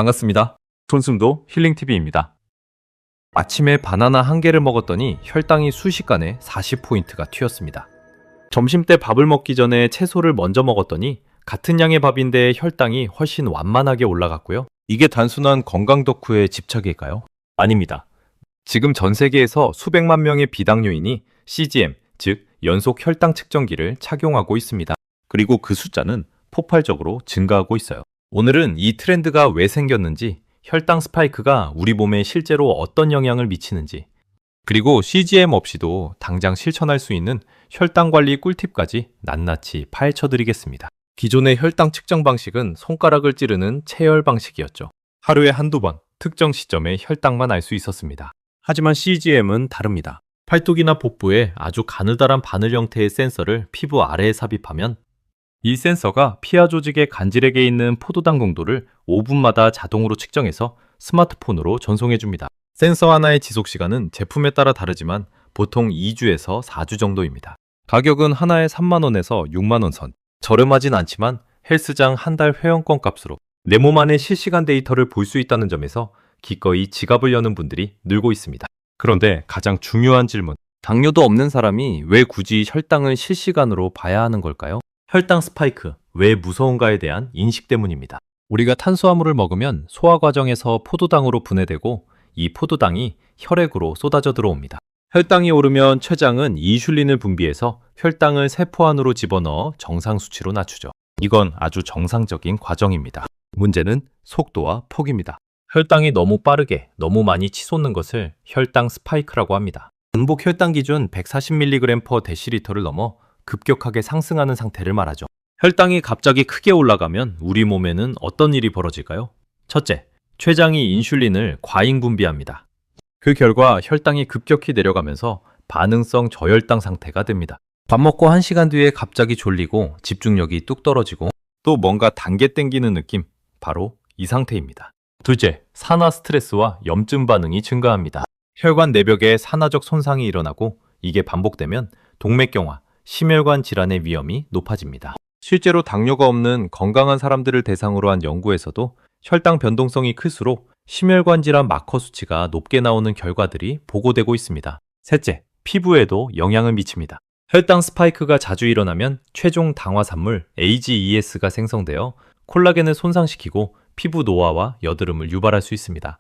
반갑습니다. 손승도 힐링TV입니다. 아침에 바나나 한 개를 먹었더니 혈당이 순식간에 40포인트가 튀었습니다. 점심때 밥을 먹기 전에 채소를 먼저 먹었더니 같은 양의 밥인데 혈당이 훨씬 완만하게 올라갔고요. 이게 단순한 건강 덕후의 집착일까요? 아닙니다. 지금 전 세계에서 수백만 명의 비당뇨인이 CGM, 즉 연속 혈당 측정기를 착용하고 있습니다. 그리고 그 숫자는 폭발적으로 증가하고 있어요. 오늘은 이 트렌드가 왜 생겼는지, 혈당 스파이크가 우리 몸에 실제로 어떤 영향을 미치는지, 그리고 CGM 없이도 당장 실천할 수 있는 혈당 관리 꿀팁까지 낱낱이 파헤쳐 드리겠습니다. 기존의 혈당 측정 방식은 손가락을 찌르는 체열 방식이었죠. 하루에 한두 번 특정 시점에 혈당만 알 수 있었습니다. 하지만 CGM은 다릅니다. 팔뚝이나 복부에 아주 가느다란 바늘 형태의 센서를 피부 아래에 삽입하면 이 센서가 피하 조직의 간질액에 있는 포도당 농도를 5분마다 자동으로 측정해서 스마트폰으로 전송해줍니다. 센서 하나의 지속시간은 제품에 따라 다르지만 보통 2주에서 4주 정도입니다. 가격은 하나에 3만원에서 6만원 선. 저렴하진 않지만 헬스장 한 달 회원권 값으로 내 몸 안의 실시간 데이터를 볼 수 있다는 점에서 기꺼이 지갑을 여는 분들이 늘고 있습니다. 그런데 가장 중요한 질문, 당뇨도 없는 사람이 왜 굳이 혈당을 실시간으로 봐야 하는 걸까요? 혈당 스파이크, 왜 무서운가에 대한 인식 때문입니다. 우리가 탄수화물을 먹으면 소화 과정에서 포도당으로 분해되고 이 포도당이 혈액으로 쏟아져 들어옵니다. 혈당이 오르면 췌장은 인슐린을 분비해서 혈당을 세포 안으로 집어넣어 정상 수치로 낮추죠. 이건 아주 정상적인 과정입니다. 문제는 속도와 폭입니다. 혈당이 너무 빠르게, 너무 많이 치솟는 것을 혈당 스파이크라고 합니다. 전복 혈당 기준 140mg/dl를 넘어 급격하게 상승하는 상태를 말하죠. 혈당이 갑자기 크게 올라가면 우리 몸에는 어떤 일이 벌어질까요? 첫째, 췌장이 인슐린을 과잉 분비합니다. 그 결과 혈당이 급격히 내려가면서 반응성 저혈당 상태가 됩니다. 밥 먹고 1시간 뒤에 갑자기 졸리고 집중력이 뚝 떨어지고 또 뭔가 단계 땡기는 느낌, 바로 이 상태입니다. 둘째, 산화 스트레스와 염증 반응이 증가합니다. 혈관 내벽에 산화적 손상이 일어나고 이게 반복되면 동맥경화, 심혈관 질환의 위험이 높아집니다. 실제로 당뇨가 없는 건강한 사람들을 대상으로 한 연구에서도 혈당 변동성이 클수록 심혈관 질환 마커 수치가 높게 나오는 결과들이 보고되고 있습니다. 셋째, 피부에도 영향을 미칩니다. 혈당 스파이크가 자주 일어나면 최종 당화산물 AGES가 생성되어 콜라겐을 손상시키고 피부 노화와 여드름을 유발할 수 있습니다.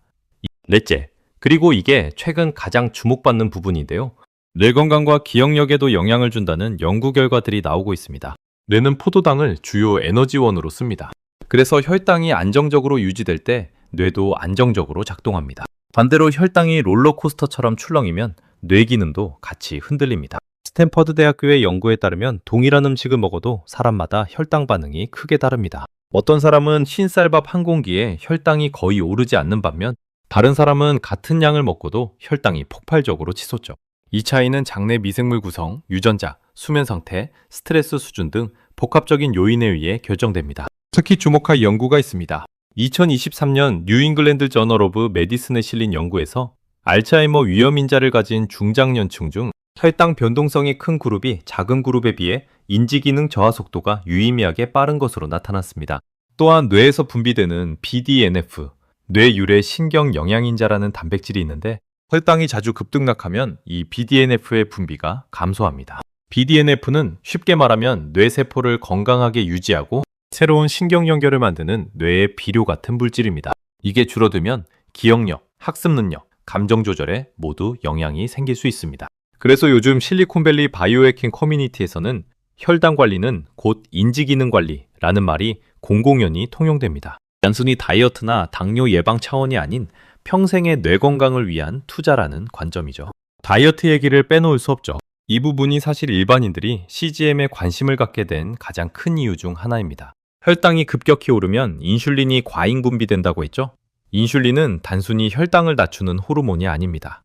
넷째, 그리고 이게 최근 가장 주목받는 부분인데요. 뇌 건강과 기억력에도 영향을 준다는 연구 결과들이 나오고 있습니다. 뇌는 포도당을 주요 에너지원으로 씁니다. 그래서 혈당이 안정적으로 유지될 때 뇌도 안정적으로 작동합니다. 반대로 혈당이 롤러코스터처럼 출렁이면 뇌 기능도 같이 흔들립니다. 스탠퍼드 대학교의 연구에 따르면 동일한 음식을 먹어도 사람마다 혈당 반응이 크게 다릅니다. 어떤 사람은 흰쌀밥 한 공기에 혈당이 거의 오르지 않는 반면 다른 사람은 같은 양을 먹고도 혈당이 폭발적으로 치솟죠. 이 차이는 장내 미생물 구성, 유전자, 수면 상태, 스트레스 수준 등 복합적인 요인에 의해 결정됩니다. 특히 주목할 연구가 있습니다. 2023년 뉴잉글랜드 저널 오브 메디슨에 실린 연구에서 알츠하이머 위험인자를 가진 중장년층 중 혈당 변동성이 큰 그룹이 작은 그룹에 비해 인지기능 저하 속도가 유의미하게 빠른 것으로 나타났습니다. 또한 뇌에서 분비되는 BDNF, 뇌 유래 신경 영양인자라는 단백질이 있는데 혈당이 자주 급등락하면 이 BDNF의 분비가 감소합니다. BDNF는 쉽게 말하면 뇌세포를 건강하게 유지하고 새로운 신경 연결을 만드는 뇌의 비료 같은 물질입니다. 이게 줄어들면 기억력, 학습 능력, 감정 조절에 모두 영향이 생길 수 있습니다. 그래서 요즘 실리콘밸리 바이오해킹 커뮤니티에서는 혈당 관리는 곧 인지기능 관리라는 말이 공공연히 통용됩니다. 단순히 다이어트나 당뇨 예방 차원이 아닌 평생의 뇌 건강을 위한 투자라는 관점이죠. 다이어트 얘기를 빼놓을 수 없죠. 이 부분이 사실 일반인들이 CGM에 관심을 갖게 된 가장 큰 이유 중 하나입니다. 혈당이 급격히 오르면 인슐린이 과잉 분비된다고 했죠? 인슐린은 단순히 혈당을 낮추는 호르몬이 아닙니다.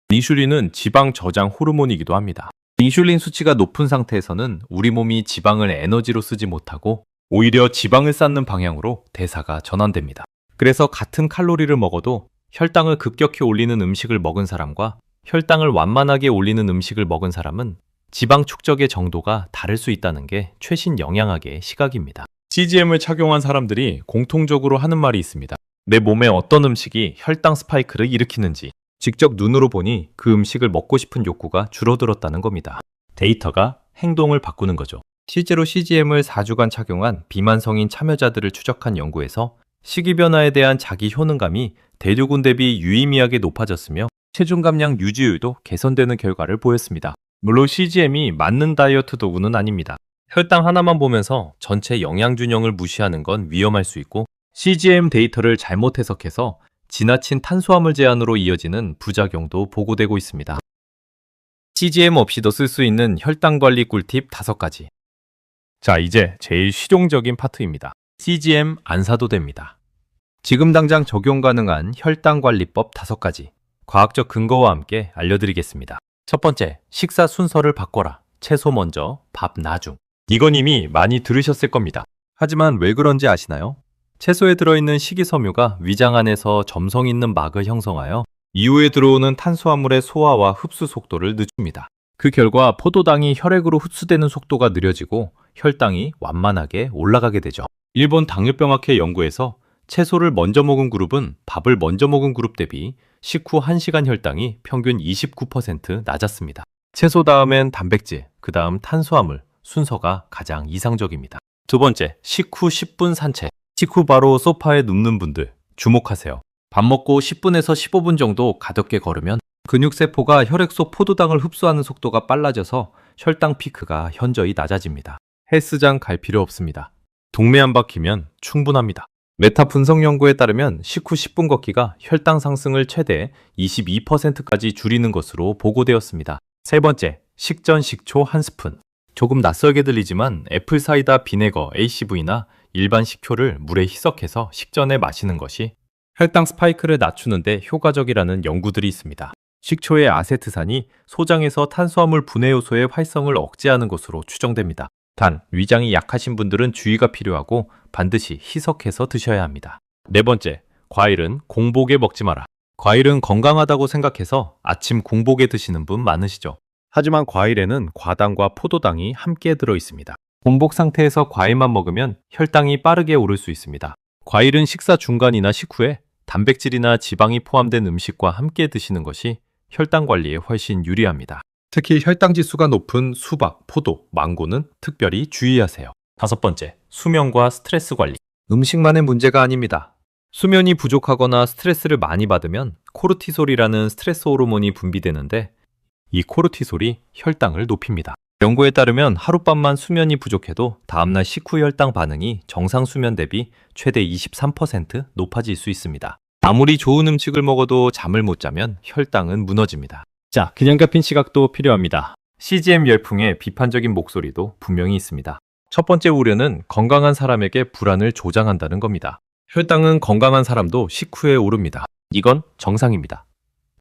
인슐린은 지방 저장 호르몬이기도 합니다. 인슐린 수치가 높은 상태에서는 우리 몸이 지방을 에너지로 쓰지 못하고 오히려 지방을 쌓는 방향으로 대사가 전환됩니다. 그래서 같은 칼로리를 먹어도 혈당을 급격히 올리는 음식을 먹은 사람과 혈당을 완만하게 올리는 음식을 먹은 사람은 지방 축적의 정도가 다를 수 있다는 게 최신 영양학의 시각입니다. CGM을 착용한 사람들이 공통적으로 하는 말이 있습니다. 내 몸에 어떤 음식이 혈당 스파이크를 일으키는지 직접 눈으로 보니 그 음식을 먹고 싶은 욕구가 줄어들었다는 겁니다. 데이터가 행동을 바꾸는 거죠. 실제로 CGM을 4주간 착용한 비만성인 참여자들을 추적한 연구에서 식이 변화에 대한 자기 효능감이 대류군 대비 유의미하게 높아졌으며 체중 감량 유지율도 개선되는 결과를 보였습니다. 물론 CGM이 맞는 다이어트 도구는 아닙니다. 혈당 하나만 보면서 전체 영양균형을 무시하는 건 위험할 수 있고 CGM 데이터를 잘못 해석해서 지나친 탄수화물 제한으로 이어지는 부작용도 보고되고 있습니다. CGM 없이도 쓸 수 있는 혈당 관리 꿀팁 5가지. 자, 이제 제일 실용적인 파트입니다. CGM 안 사도 됩니다. 지금 당장 적용 가능한 혈당 관리법 5가지. 과학적 근거와 함께 알려드리겠습니다. 첫 번째, 식사 순서를 바꿔라. 채소 먼저, 밥 나중. 이건 이미 많이 들으셨을 겁니다. 하지만 왜 그런지 아시나요? 채소에 들어있는 식이섬유가 위장 안에서 점성 있는 막을 형성하여 이후에 들어오는 탄수화물의 소화와 흡수 속도를 늦춥니다. 그 결과 포도당이 혈액으로 흡수되는 속도가 느려지고 혈당이 완만하게 올라가게 되죠. 일본 당뇨병학회 연구에서 채소를 먼저 먹은 그룹은 밥을 먼저 먹은 그룹 대비 식후 1시간 혈당이 평균 29% 낮았습니다. 채소 다음엔 단백질, 그 다음 탄수화물 순서가 가장 이상적입니다. 두 번째, 식후 10분 산책. 식후 바로 소파에 눕는 분들 주목하세요. 밥 먹고 10분에서 15분 정도 가볍게 걸으면 근육세포가 혈액 속 포도당을 흡수하는 속도가 빨라져서 혈당 피크가 현저히 낮아집니다. 헬스장 갈 필요 없습니다. 동네 한 바퀴면 충분합니다. 메타 분석 연구에 따르면 식후 10분 걷기가 혈당 상승을 최대 22%까지 줄이는 것으로 보고되었습니다. 세 번째, 식전 식초 1스푼. 조금 낯설게 들리지만 애플사이다 비네거 ACV나 일반 식초를 물에 희석해서 식전에 마시는 것이 혈당 스파이크를 낮추는데 효과적이라는 연구들이 있습니다. 식초의 아세트산이 소장에서 탄수화물 분해 요소의 활성을 억제하는 것으로 추정됩니다. 단, 위장이 약하신 분들은 주의가 필요하고 반드시 희석해서 드셔야 합니다. 네 번째, 과일은 공복에 먹지 마라. 과일은 건강하다고 생각해서 아침 공복에 드시는 분 많으시죠? 하지만 과일에는 과당과 포도당이 함께 들어 있습니다. 공복 상태에서 과일만 먹으면 혈당이 빠르게 오를 수 있습니다. 과일은 식사 중간이나 식후에 단백질이나 지방이 포함된 음식과 함께 드시는 것이 혈당 관리에 훨씬 유리합니다. 특히 혈당 지수가 높은 수박, 포도, 망고는 특별히 주의하세요. 다섯 번째, 수면과 스트레스 관리. 음식만의 문제가 아닙니다. 수면이 부족하거나 스트레스를 많이 받으면 코르티솔이라는 스트레스 호르몬이 분비되는데 이 코르티솔이 혈당을 높입니다. 연구에 따르면 하룻밤만 수면이 부족해도 다음날 식후 혈당 반응이 정상 수면 대비 최대 23% 높아질 수 있습니다. 아무리 좋은 음식을 먹어도 잠을 못 자면 혈당은 무너집니다. 자, 균형 잡힌 시각도 필요합니다. CGM 열풍의 비판적인 목소리도 분명히 있습니다. 첫 번째 우려는 건강한 사람에게 불안을 조장한다는 겁니다. 혈당은 건강한 사람도 식후에 오릅니다. 이건 정상입니다.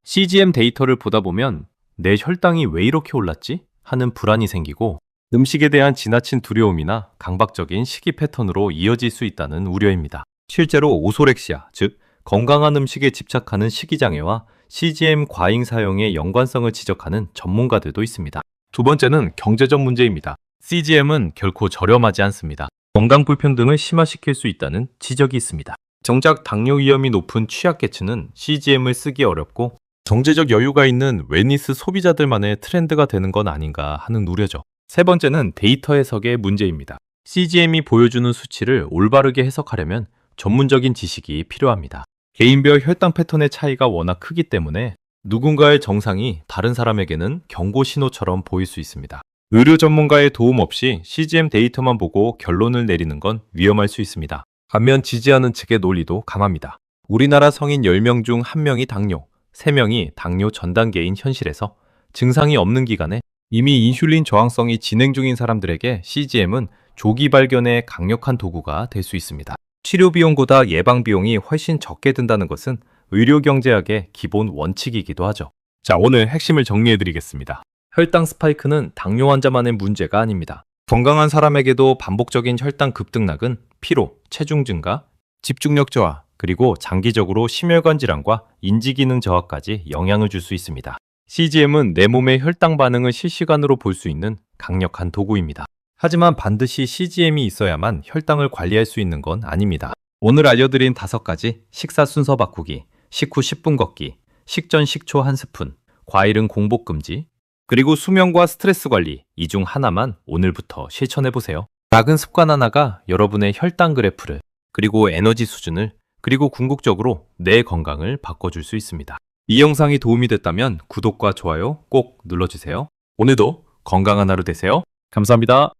CGM 데이터를 보다 보면 내 혈당이 왜 이렇게 올랐지? 하는 불안이 생기고 음식에 대한 지나친 두려움이나 강박적인 식이 패턴으로 이어질 수 있다는 우려입니다. 실제로 오소렉시아, 즉 건강한 음식에 집착하는 식이장애와 CGM 과잉 사용의 연관성을 지적하는 전문가들도 있습니다. 두 번째는 경제적 문제입니다. CGM은 결코 저렴하지 않습니다. 건강 불평등을 심화시킬 수 있다는 지적이 있습니다. 정작 당뇨 위험이 높은 취약계층은 CGM을 쓰기 어렵고 경제적 여유가 있는 웰니스 소비자들만의 트렌드가 되는 건 아닌가 하는 우려죠. 세 번째는 데이터 해석의 문제입니다. CGM이 보여주는 수치를 올바르게 해석하려면 전문적인 지식이 필요합니다. 개인별 혈당 패턴의 차이가 워낙 크기 때문에 누군가의 정상이 다른 사람에게는 경고 신호처럼 보일 수 있습니다. 의료 전문가의 도움 없이 CGM 데이터만 보고 결론을 내리는 건 위험할 수 있습니다. 반면 지지하는 측의 논리도 강합니다. 우리나라 성인 10명 중 1명이 당뇨, 3명이 당뇨 전 단계인 현실에서 증상이 없는 기간에 이미 인슐린 저항성이 진행 중인 사람들에게 CGM은 조기 발견의 강력한 도구가 될 수 있습니다. 치료 비용보다 예방 비용이 훨씬 적게 든다는 것은 의료 경제학의 기본 원칙이기도 하죠. 자, 오늘 핵심을 정리해드리겠습니다. 혈당 스파이크는 당뇨 환자만의 문제가 아닙니다. 건강한 사람에게도 반복적인 혈당 급등락은 피로, 체중 증가, 집중력 저하, 그리고 장기적으로 심혈관 질환과 인지기능 저하까지 영향을 줄 수 있습니다. CGM은 내 몸의 혈당 반응을 실시간으로 볼 수 있는 강력한 도구입니다. 하지만 반드시 CGM이 있어야만 혈당을 관리할 수 있는 건 아닙니다. 오늘 알려드린 5가지 식사 순서 바꾸기, 식후 10분 걷기, 식전 식초 1스푼, 과일은 공복 금지, 그리고 수면과 스트레스 관리, 이 중 하나만 오늘부터 실천해보세요. 작은 습관 하나가 여러분의 혈당 그래프를, 그리고 에너지 수준을, 그리고 궁극적으로 내 건강을 바꿔줄 수 있습니다. 이 영상이 도움이 됐다면 구독과 좋아요 꼭 눌러주세요. 오늘도 건강한 하루 되세요. 감사합니다.